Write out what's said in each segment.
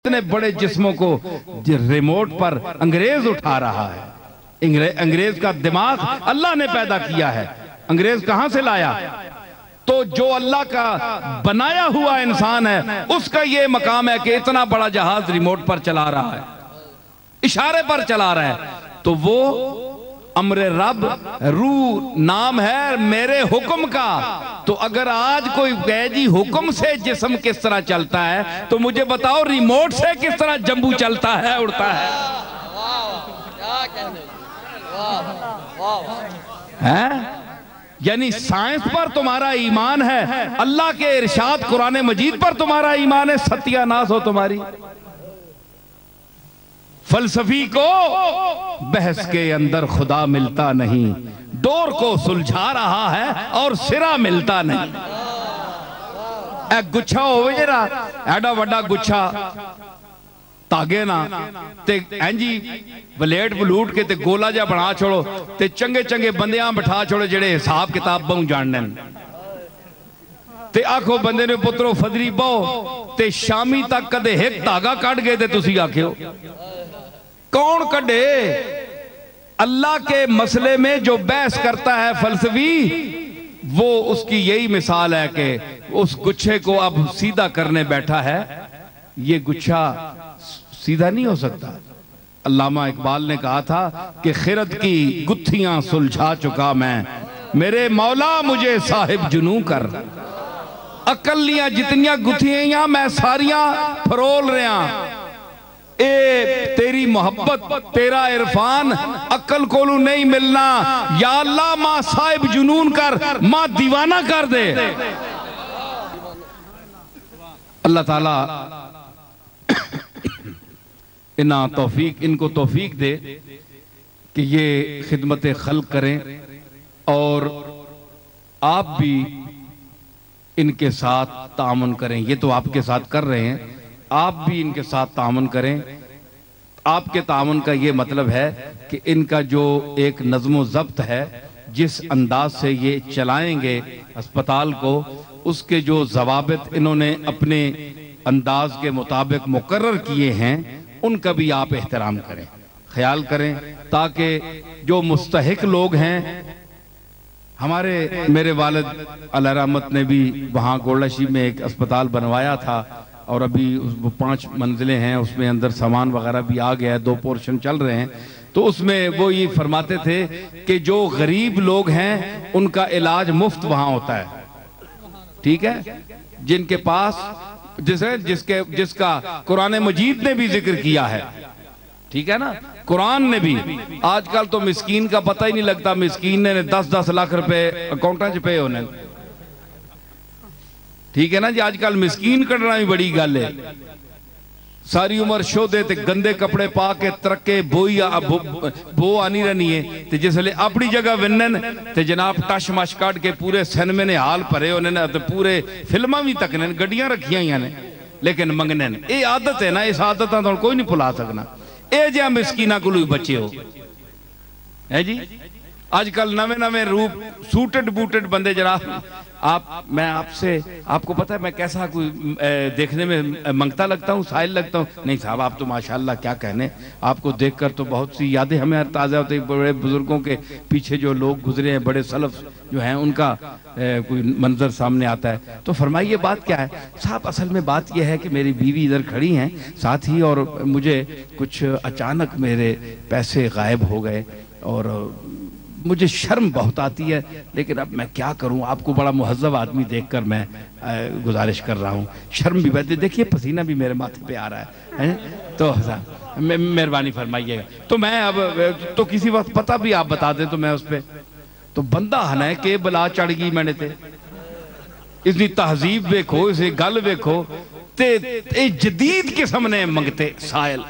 इतने बड़े जिस्मों को रिमोट पर अंग्रेज उठा रहा है। अंग्रेज का दिमाग अल्लाह ने पैदा किया है। अंग्रेज कहां से लाया? तो जो अल्लाह का बनाया हुआ इंसान है उसका यह मकाम है कि इतना बड़ा जहाज रिमोट पर चला रहा है, इशारे पर चला रहा है। तो वो अमरे रब रू नाम है मेरे हुक्म का। तो अगर आज कोई कहे जी हुक्म से जिस्म किस तरह चलता है, तो मुझे बताओ रिमोट से किस तरह जंबू चलता है, उड़ता है? यानी साइंस पर तुम्हारा ईमान है, अल्लाह के इरशाद कुरान मजीद पर तुम्हारा ईमान है, सत्यानाश हो तुम्हारी। फलसफी को बहस के अंदर खुदा मिलता नहीं, डोर को सुलझा रहा है और सिरा मिलता नहीं। गुच्छा होवे जरा एडा वड्डा गुच्छा धागे ना ते इंजी वलेट वलूट के ते गोला जा बना छोड़ो ते चंगे चंगे बंदियां बिठा छोड़ो जेड़े हिसाब किताब बहु जानने ते आखो बंदे ने पुत्रो फदरी बहु ते शामी तक कदे एक धागा कट गए ते तुसी आखियो कौन कढ़े? अल्लाह के मसले में जो बहस करता है फलसफी, वो उसकी यही मिसाल है कि उस गुच्छे को अब सीधा करने बैठा है। ये गुच्छा सीधा नहीं हो सकता। अल्लामा इकबाल ने कहा था कि खिरत की गुत्थियां सुलझा चुका मैं, मेरे मौला मुझे साहिब जुनू कर। अकलियां जितनियां गुत्थियां मैं सारियां फरोल रहा। ए तेरी मोहब्बत तेरा इरफान अक्ल कोलू नहीं मिलना। या अल्लाह मां साहिब जुनून कर, मां दीवाना कर दे। अल्लाह ताला इनको तौफीक दे कि ये खिदमत खल्क करें और आप भी इनके साथ तामुन करें। ये तो आपके साथ कर रहे हैं, आप भी इनके साथ तामुन करें। आपके तामुन का ये मतलब है कि इनका जो एक नज़्म ज़ब्त है, जिस अंदाज से ये चलाएंगे अस्पताल को, उसके जो ज़वाबित इन्होंने अपने अंदाज के मुताबिक मुकर्रर किए हैं, उनका भी आप एहतराम करें, ख्याल करें, ताकि जो मुस्तहिक लोग हैं, हमारे मेरे वालिद अल्लाह रहमत ने भी वहाँ गोलशी में एक अस्पताल बनवाया था और अभी वो 5 मंजिलें हैं, उसमें अंदर सामान वगैरह भी आ गया है, 2 पोर्शन चल रहे हैं। तो उसमें वो ये फरमाते थे कि जो गरीब लोग हैं उनका इलाज मुफ्त वहाँ होता है, ठीक है, जिनके पास जिसका कुरान मजीद ने भी जिक्र किया है, ठीक है ना, कुरान ने भी। आजकल तो मिस्कीन का पता ही नहीं लगता, मिस्कीन ने 10-10 लाख रुपए अकाउंटा च पे होने, ठीक है ना जी। आजकल मिस्कीन कटना भी बड़ी गल है। सारी उम्र शोधे ते गंदे कपड़े पा के तरके बो आनी रहनी है, ते जिसले अपनी जगह विनन ते जनाब टश मश काट के पूरे सिनेमे ने हाल भरे होने ने, पूरे फिल्मां भी तकने, गड्डियां रखियां ही ने, लेकिन मंगने ने। ये आदत है ना, इस आदत तो कोई नहीं भुला सकना। ये जिहा मिस्कीना को बचे हो है जी। आजकल नवे नवे रूप सूटेड बूटेड बंदे जनाब। मैं आपसे, आपको पता है मैं कैसा कोई देखने में मंगता लगता हूँ, साहिल लगता हूँ? नहीं साहब, आप तो माशाल्लाह क्या कहने, आपको देखकर तो बहुत सी यादें हमें ताज़ा होती हैं। बड़े बुजुर्गों के पीछे जो लोग गुजरे हैं, बड़े सलफ जो हैं, उनका कोई मंजर सामने आता है। तो फरमाइए बात क्या है साहब? असल में बात यह है कि मेरी बीवी इधर खड़ी हैं साथ ही, और मुझे कुछ अचानक मेरे पैसे गायब हो गए और मुझे शर्म बहुत आती है, लेकिन अब मैं क्या करूं? आपको बड़ा मुहज्जब आदमी देखकर मैं गुजारिश कर रहा हूं। शर्म भी बहती, देखिए पसीना भी मेरे माथे पे आ रहा है? तो मेहरबानी फरमाइएगा। तो मैं अब तो किसी वक्त पता भी आप बता दें तो मैं उस पर तो बंदा हना के बला चढ़ गई मैंने ते। इसकी तहजीब वेखो, इसे गल वेखो ते जदीद किस्म ने मंगते साहिल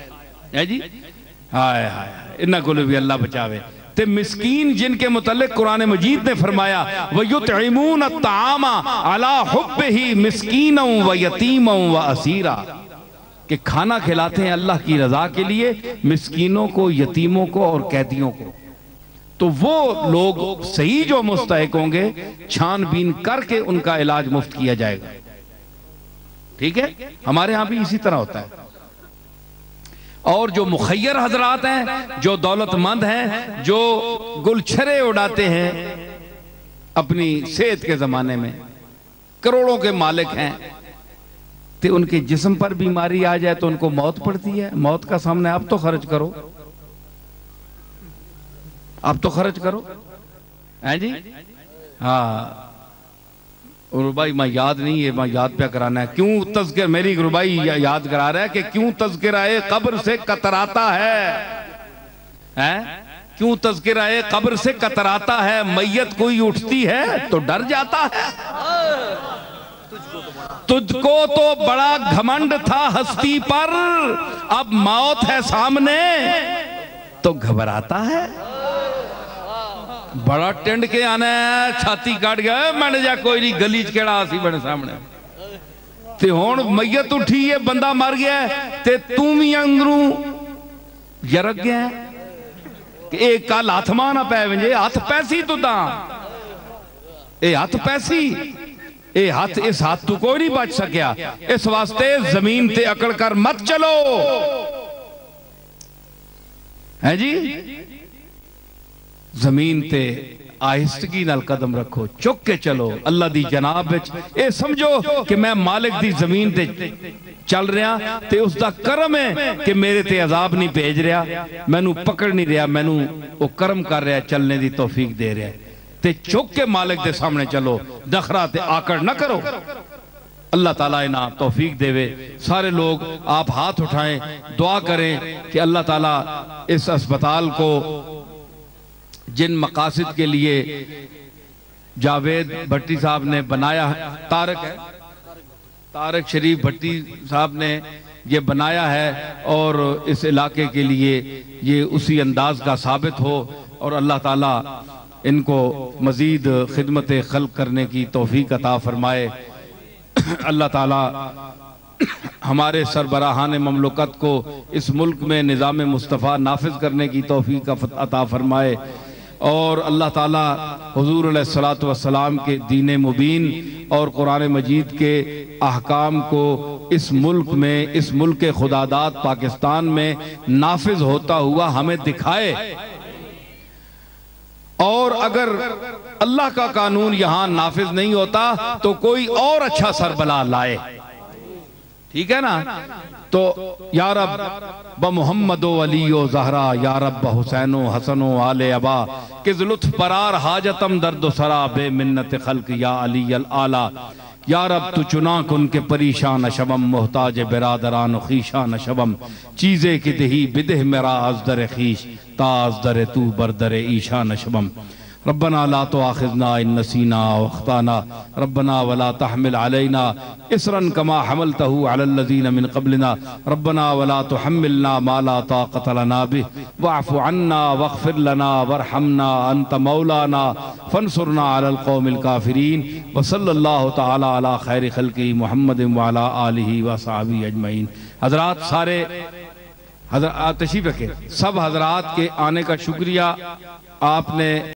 है जी। हाय हाय, इन्हों को भी अल्लाह बचावे। ते मिस्कीन जिनके मुतल्लिक कुरान मजीद ने फरमाया वयुतइमून अत्तामा अला हुब्बिही मिस्कीनन व यतीमन व असीरा, कि खाना खिलाते हैं अल्लाह की रजा के लिए मिस्कीनों को, यतीमों को और कैदियों को। तो वो लोग सही जो मुस्तहिक होंगे, छानबीन करके उनका इलाज मुफ्त किया जाएगा। ठीक है, हमारे यहां भी इसी तरह होता है। और जो मुखय्यर हजरात हैं, जो दौलतमंद हैं, जो गुलछरे उड़ाते हैं अपनी सेहत के जमाने में, करोड़ों के मालिक हैं, तो उनके जिस्म पर बीमारी आ जाए तो उनको मौत पड़ती है। मौत का सामने आप तो खर्च करो, आप तो खर्च करो, हैं जी। हाँ रुबाई मैं याद नहीं है, मैं याद पे कराना है। क्यों तज़किर, मेरी रुबाई याद करा रहा है कि क्यों तज़किराए कब्र से कतराता है? क्यों तज़किराए कब्र से कतराता है? मैयत कोई उठती है तो डर जाता है। तुझको तो बड़ा घमंड था हस्ती पर, अब मौत है सामने तो घबराता है। बड़ा टेंड के आना है, छाती काट गया मैंने जा कोई नहीं, गली च केड़ा आसी बने सामने ते हुण मैयत उठी है, बंदा मर गया ते तू भी अंदरों यरक गया कि एक कल हथ मां ना पै वंजे। हथ पैसी तुदा, ए हथ पैसी, ए हाथ, इस हाथ तू कोई नहीं बच सकिया। इस वास्ते जमीन ते अकड़ कर मत चलो, है जी। जमीन ते आहिस्तगी नाल कदम रखो, चुक के चलो अल्लाह दी जनाब विच। ए समझो कि मैं मालिक दी जमीन ते चल रहा ते उसका करम है कि मेरे ते अजाब नहीं भेज रहा, मैनू पकड़ नहीं रहा, मैनू वो करम कर रहा, चलने दी तौफीक दे रहा। ते चुक के मालिक दे सामने चलो, दखरा ते आकड़ ना करो। अल्लाह ताला इना तौफीक देवे। सारे लोग आप हाथ उठाएं, दुआ करें कि अल्लाह ताला इस अस्पताल को जिन मकासद के लिए जावेद भट्टी साहब ने बनाया, तारक शरीफ भट्टी साहब ने ये बनाया है, और इस इलाके के लिए ये उसी अंदाज का साबित हो, और अल्लाह ताला इनको मजीद खिदमत खल्क करने की तौफीक अता फरमाए। अल्लाह ताला हमारे सरबराहान ममलकत को इस मुल्क में निज़ाम मुस्तफ़ा नाफिज करने की तौफीक अता फरमाए, और अल्लाह ताला हुजूर अलैहिस्सलातु वस्सलाम के दीन मुबीन और कुरान मजीद के अहकाम को इस मुल्क में, इस मुल्क के खुदादाद पाकिस्तान में नाफिज होता हुआ हमें दिखाए। और अगर अल्लाह का कानून यहां नाफिज नहीं होता तो कोई और अच्छा सरबला लाए, ठीक है ना। तो या रब ब मोहम्मदो अलीओ ज़हरा, या रब ब हुसैनो हसनो आले अबा, किस लुत्फ परार हाजतम दर्द सरा बे मिन्नत खल्क या अली अल आला। या रब तू चुना कुन के परेशान शबम, मोहताज बिरादरान खीशान शबम, चीज़े की दही बिदह मेरा अजदर खीश, ताजदर तू बरदर ईशान शबम। रब्बना ला तुआखिज़ना इन नसीना व अख्ताना, रब्बना वला तहमिल अलैना इसरन कमा हमलतहु अलल लज़ीना मिन क़ब्लिना, रब्बना वला तुहम्मिलना मा ला ताक़त लना बिह, वअफ़ु अन्ना वग़फ़िर लना वरहमना अंत मौलाना फंसुरना अलल क़ौमिल काफ़िरीन। व सल्लल्लाहु तआला अला खैरि ख़ल्क़ि मुहम्मदिन व अला आलिहि व सहाबिहि अजमईन। हज़रात सारे हज़रात तशरीफ़ रखें, सब हज़रात के आने का शुक्रिया। आपने